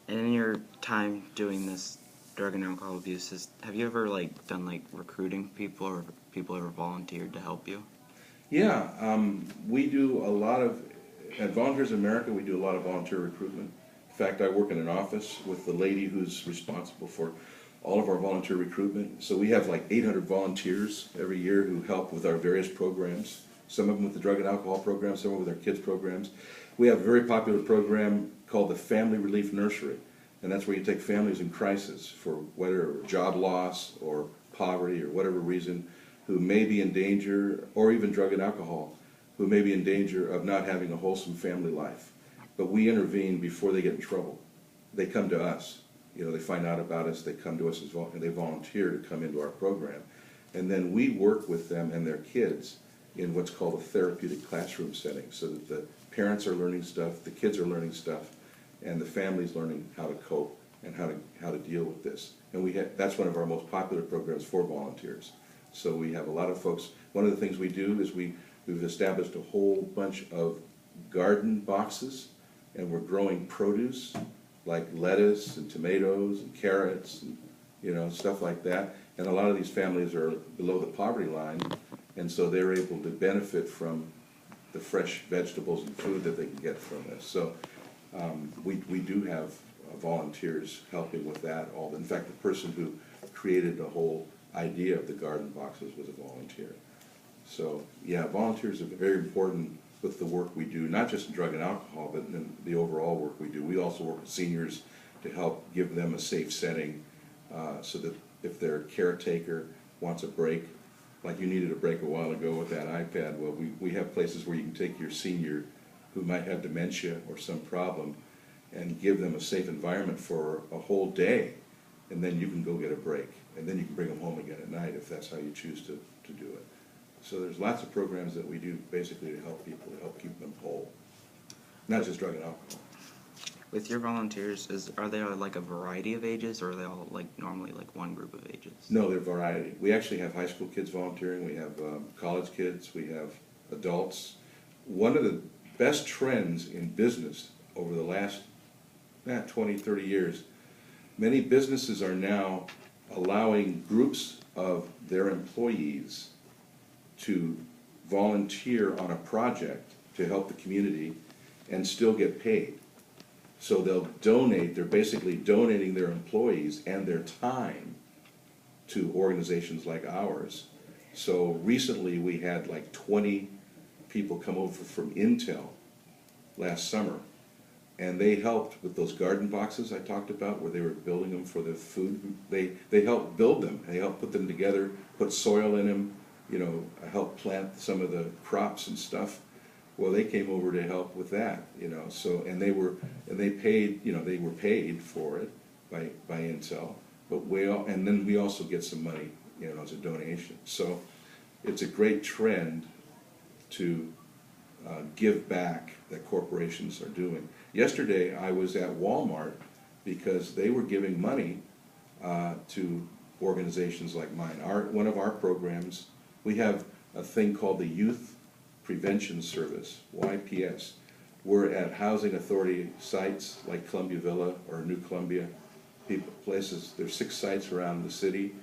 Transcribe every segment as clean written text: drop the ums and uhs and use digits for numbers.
In your time doing this drug and alcohol abuse, have you ever done recruiting people, or people ever volunteered to help you? Yeah, we do a lot of, at Volunteers America, we do a lot of volunteer recruitment. In fact, I work in an office with the lady who's responsible for all of our volunteer recruitment. So we have like 800 volunteers every year who help with our various programs. Some of them with the drug and alcohol program, some with our kids programs. We have a very popular program called the Family Relief Nursery. And that's where you take families in crisis for whether job loss or poverty or whatever reason, who may be in danger, or even drug and alcohol, who may be in danger of not having a wholesome family life. But we intervene before they get in trouble. They come to us. You know, they find out about us, they come to us and they volunteer to come into our program. And then we work with them and their kids in what's called a therapeutic classroom setting, so that the parents are learning stuff, the kids are learning stuff, and the family's learning how to cope and how to deal with this. And that's one of our most popular programs for volunteers. So we have a lot of folks. One of the things we do is we've established a whole bunch of garden boxes, and we're growing produce like lettuce and tomatoes and carrots and, you know, stuff like that. And a lot of these families are below the poverty line, and so they're able to benefit from the fresh vegetables and food that they can get from this. So we do have volunteers helping with that. In fact, the person who created the whole idea of the garden boxes was a volunteer. So yeah, volunteers are very important with the work we do, not just in drug and alcohol, but in the overall work we do. We also work with seniors to help give them a safe setting, so that if their caretaker wants a break, like you needed a break a while ago with that iPad, well, we have places where you can take your senior who might have dementia or some problem and give them a safe environment for a whole day, and then you can go get a break, and then you can bring them home again at night if that's how you choose to do it. So there's lots of programs that we do basically to help people, to help keep them whole, not just drug and alcohol. With your volunteers, are they like a variety of ages, or are they all normally one group of ages? No, they're variety. We actually have high school kids volunteering, we have college kids, we have adults. One of the best trends in business over the last 20, 30 years, many businesses are now allowing groups of their employees to volunteer on a project to help the community and still get paid. So they'll donate, they're basically donating their employees and their time to organizations like ours. So recently we had like 20 people come over from Intel last summer, and they helped with those garden boxes I talked about, where they were building them for the food. They helped build them, they helped put them together, put soil in them, you know, help plant some of the crops and stuff. Well, they came over to help with that, you know. So they paid, you know, they were paid for it by Intel, but and then we also get some money, you know, as a donation. So it's a great trend to give back that corporations are doing. Yesterday I was at Walmart because they were giving money to organizations like mine. One of our programs, we have a thing called the Youth Prevention Service, YPS. We're at housing authority sites like Columbia Villa or New Columbia, places. There's 6 sites around the city,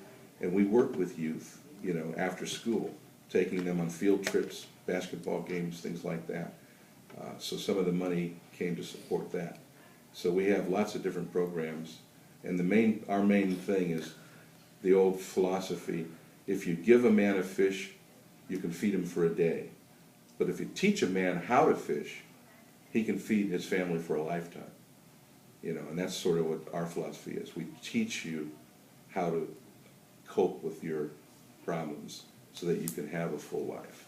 and we work with youth, you know, after school, taking them on field trips, basketball games, things like that. So some of the money came to support that. So we have lots of different programs, and our main thing is the old philosophy: if you give a man a fish, you can feed him for a day. But if you teach a man how to fish, he can feed his family for a lifetime. You know, and that's sort of what our philosophy is. We teach you how to cope with your problems so that you can have a full life.